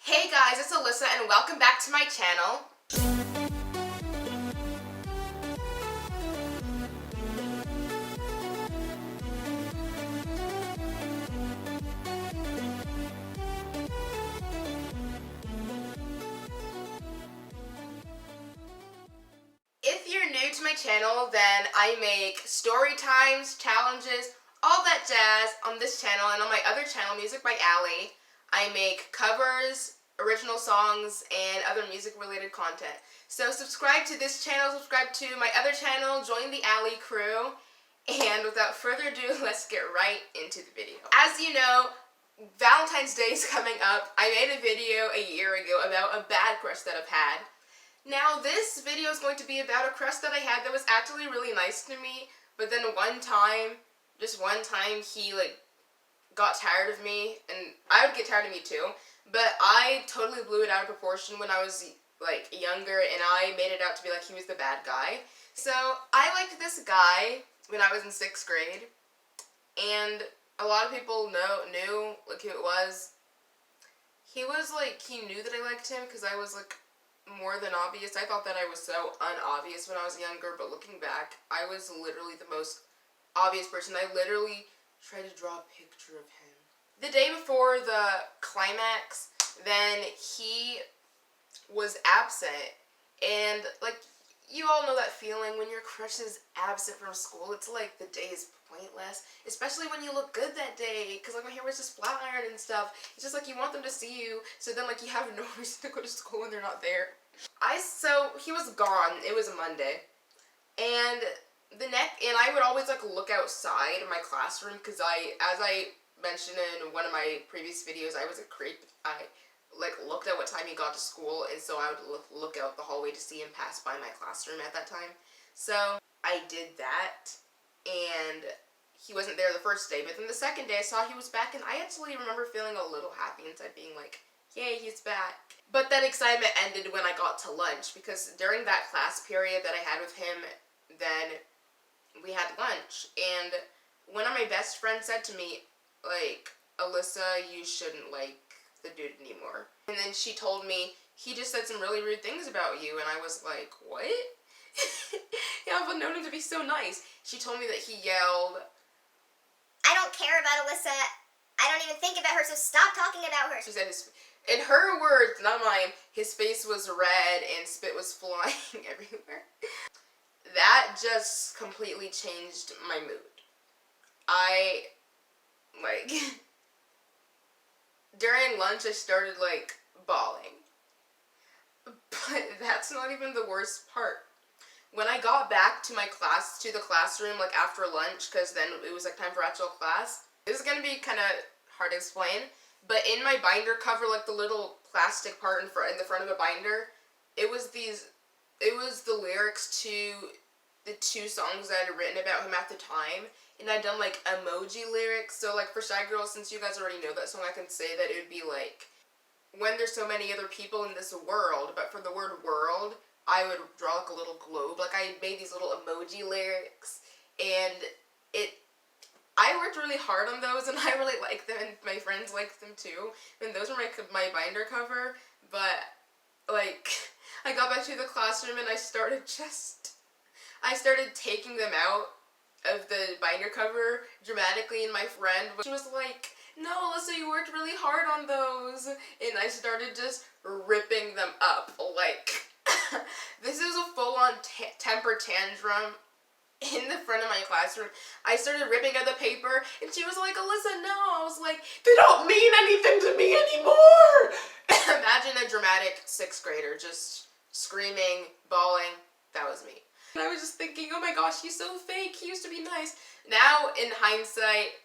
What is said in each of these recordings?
Hey guys, it's Alyssa and welcome back to my channel. If you're new to my channel, then I make story times, challenges, all that jazz on this channel, and on my other channel, Music by Ally, I make covers, original songs, and other music related content. So subscribe to this channel, subscribe to my other channel, join the Ally crew, and without further ado, let's get right into the video. As you know, Valentine's Day is coming up. I made a video a year ago about a bad crush that I've had. Now this video is going to be about a crush that I had that was actually really nice to me, but then just one time he got tired of me, and I would get tired of me too, but I totally blew it out of proportion when I was younger, and I made it out to be like he was the bad guy. So I liked this guy when I was in 6th grade, and a lot of people knew who it was. He knew that I liked him because I was more than obvious. I thought that I was so unobvious when I was younger, but looking back, I was literally the most obvious person. I literally tried to draw a picture of him. The day before the climax, then he was absent, and you all know that feeling when your crush is absent from school. It's like the day is pointless, especially when you look good that day, because my hair was just flat ironed and stuff. It's just you want them to see you, so then you have no reason to go to school when they're not there. So he was gone. It was a Monday, and I would always look outside in my classroom because as I mentioned in one of my previous videos, I was a creep. I looked at what time he got to school, and so I would look out the hallway to see him pass by my classroom at that time. So I did that, and he wasn't there the first day, but then the second day I saw he was back, and I actually remember feeling a little happy inside, being like, yay, he's back. But that excitement ended when I got to lunch, because during that class period that I had with him, then we had lunch, and one of my best friends said to me, Alyssa, you shouldn't like the dude anymore. And then she told me, he just said some really rude things about you, and I was like, what? Yeah, I've known him to be so nice. She told me that he yelled, I don't care about Alyssa. I don't even think about her, so stop talking about her. She said in her words, not mine, his face was red and spit was flying everywhere. That just completely changed my mood. During lunch I started bawling. But that's not even the worst part. When I got back to the classroom after lunch, because then it was time for actual class, this is gonna be kind of hard to explain, but in my binder cover, the little plastic part in the front of a binder, it was the lyrics to the 2 songs that I had written about him at the time, and I'd done emoji lyrics. So for Shy Girl, since you guys already know that song, I can say that it would be when there's so many other people in this world, but for the word world, I would draw a little globe. I made these little emoji lyrics, and I worked really hard on those, and I really liked them, and my friends liked them too, and those were my binder cover. But I got back to the classroom, and I started taking them out of the binder cover dramatically, and my friend, she was like, no, Alyssa, you worked really hard on those, and I started just ripping them up. This is a full-on temper tantrum in the front of my classroom. I started ripping out the paper, and she was like, Alyssa, no. I was like, they don't mean anything to me anymore. Imagine a dramatic 6th grader just screaming, bawling. That was me. And I was just thinking, oh my gosh, he's so fake. He used to be nice. Now, in hindsight,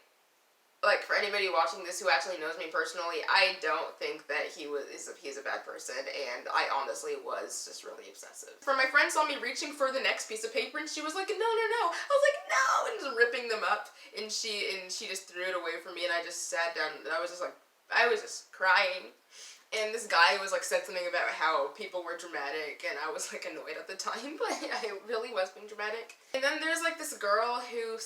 for anybody watching this who actually knows me personally, I don't think that he's a bad person, and I honestly was just really obsessive. My friend saw me reaching for the next piece of paper, and she was like, no, no, no. I was like, no, and just ripping them up, and she just threw it away from me, and I just sat down, and I was just crying. And this guy was said something about how people were dramatic, and I was annoyed at the time, but I really was being dramatic. And then there's this girl who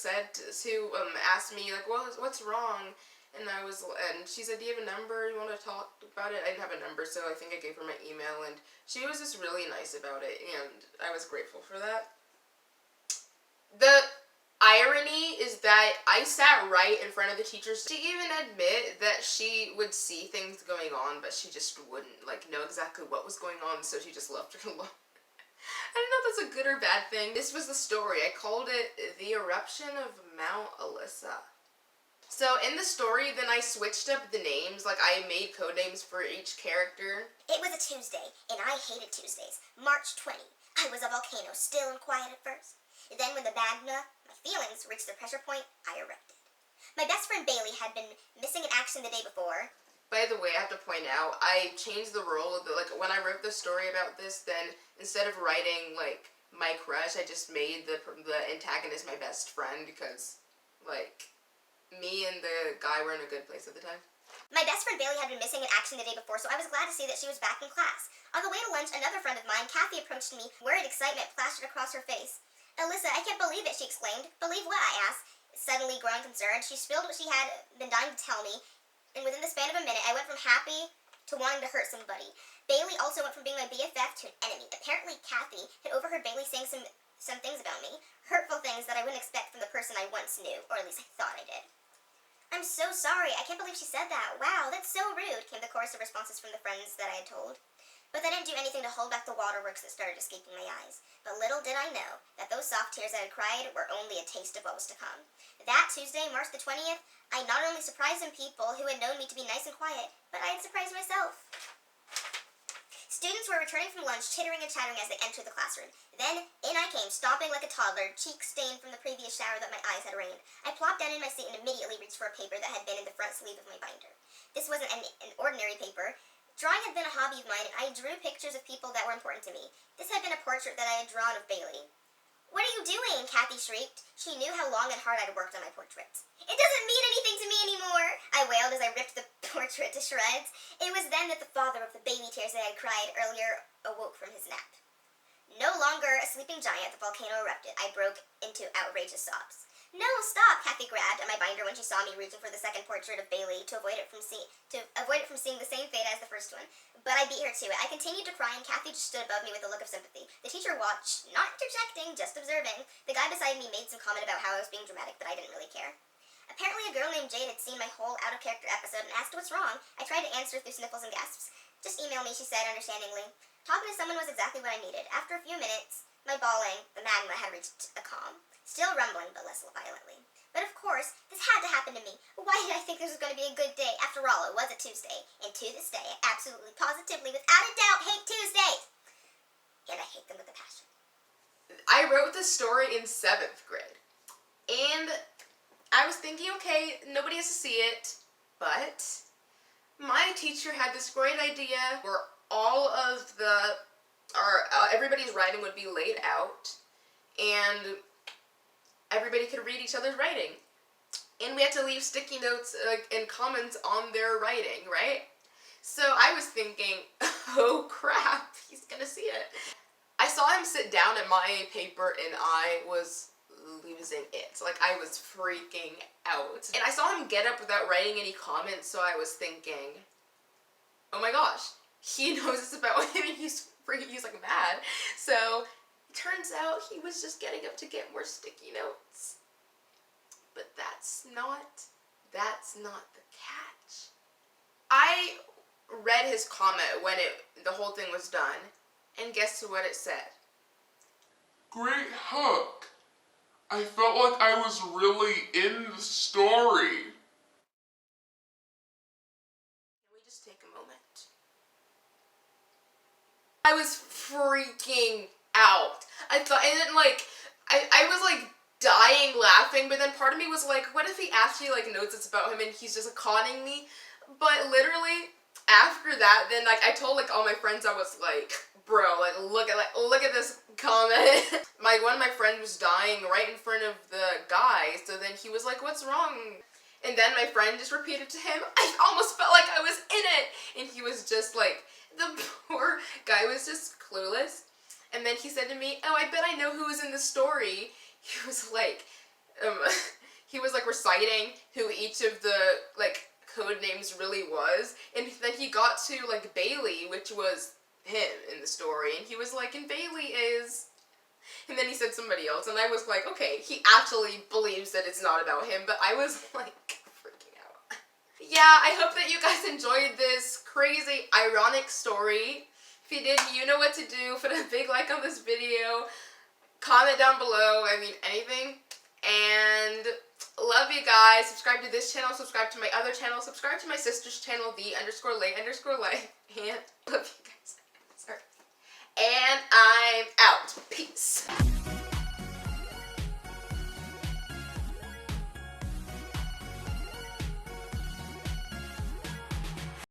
asked me what's wrong, and she said, do you have a number? You want to talk about it? I didn't have a number, so I think I gave her my email, and she was just really nice about it, and I was grateful for that. The irony is that I sat right in front of the teacher. She even admit that she would see things going on, but she just wouldn't, like, know exactly what was going on, so she just left her alone. I don't know if that's a good or bad thing. This was the story. I called it The Eruption of Mount Alyssa. So in the story, then I switched up the names, like I made code names for each character. It was a Tuesday, and I hated Tuesdays. March 20. I was a volcano, still and quiet at first. Then when the magma, my feelings, reached their pressure point, I erupted. My best friend Bailey had been missing in action the day before. By the way, I have to point out, I changed the role of like, when I wrote the story about this, then instead of writing, like, my crush, I just made the antagonist my best friend, because, like, me and the guy were in a good place at the time. My best friend Bailey had been missing in action the day before, so I was glad to see that she was back in class. On the way to lunch, another friend of mine, Kathy, approached me. Worried excitement plastered across her face. Alyssa, I can't believe it, she exclaimed. Believe what? I asked. Suddenly growing concerned, she spilled what she had been dying to tell me, and within the span of a minute, I went from happy to wanting to hurt somebody. Bailey also went from being my BFF to an enemy. Apparently, Kathy had overheard Bailey saying some things about me, hurtful things that I wouldn't expect from the person I once knew, or at least I thought I did. I'm so sorry. I can't believe she said that. Wow, that's so rude, came the chorus of responses from the friends that I had told. But that didn't do anything to hold back the waterworks that started escaping my eyes. But little did I know that those soft tears I had cried were only a taste of what was to come. That Tuesday, March the 20th, I not only surprised some people who had known me to be nice and quiet, but I had surprised myself. Students were returning from lunch, chittering and chattering as they entered the classroom. Then, in I came, stomping like a toddler, cheeks stained from the previous shower that my eyes had rained. I plopped down in my seat and immediately reached for a paper that had been in the front sleeve of my binder. This wasn't an ordinary paper. Drawing had been a hobby of mine, and I drew pictures of people that were important to me. This had been a portrait that I had drawn of Bailey. What are you doing? Kathy shrieked. She knew how long and hard I'd worked on my portraits. It doesn't mean anything to me anymore, I wailed as I ripped the portrait to shreds. It was then that the father of the baby tears that I had cried earlier awoke from his nap. No longer a sleeping giant, the volcano erupted. I broke into outrageous sobs. No, stop, Kathy grabbed at my binder when she saw me reaching for the second portrait of Bailey to avoid it from seeing the same fate as the first one. But I beat her to it. I continued to cry, and Kathy just stood above me with a look of sympathy. The teacher watched, not interjecting, just observing. The guy beside me made some comment about how I was being dramatic, but I didn't really care. Apparently a girl named Jade had seen my whole out-of-character episode and asked what's wrong. I tried to answer through sniffles and gasps. Just email me, she said understandingly. Talking to someone was exactly what I needed. After a few minutes, my bawling, the magma, had reached a calm. Still rumbling, but less violently. But of course, this had to happen to me. Why did I think this was going to be a good day? After all, it was a Tuesday. And to this day, I absolutely, positively, without a doubt, hate Tuesdays. And I hate them with a passion. I wrote this story in 7th grade. And I was thinking, okay, nobody has to see it. But my teacher had this great idea where all of everybody's writing would be laid out. And everybody could read each other's writing. And we had to leave sticky notes and comments on their writing, right? So I was thinking, oh crap, he's gonna see it. I saw him sit down at my paper and I was losing it. Like, I was freaking out. And I saw him get up without writing any comments, so I was thinking, oh my gosh, he knows it's about him and he's like mad. So turns out he was just getting up to get more sticky notes. But that's not the catch. I read his comment when the whole thing was done, and guess what it said? Great hook. I felt like I was really in the story. Can we just take a moment? I was freaking out. I thought, and then I was like dying laughing, but then part of me was like, what if he actually like knows it's about him and he's just conning me? But literally after that, then like I told like all my friends, I was like, bro, look at this comment. One of my friends was dying right in front of the guy, so then he was like, what's wrong? And then my friend just repeated to him, I almost felt like I was in it. And he was just like, the poor guy was just clueless. And then he said to me, oh, I bet I know who was in the story. He was like, he was like reciting who each of the like code names really was, and then he got to like Bailey, which was him in the story, and he was like, and Bailey is, and then he said somebody else, and I was like, okay, he actually believes that it's not about him, but I was like freaking out. Yeah, I hope that you guys enjoyed this crazy, ironic story. If you did, you know what to do. Put a big like on this video, comment down below, I mean anything, and love you guys. Subscribe to this channel, subscribe to my other channel, subscribe to my sister's channel, the_lay_lay, and love you guys.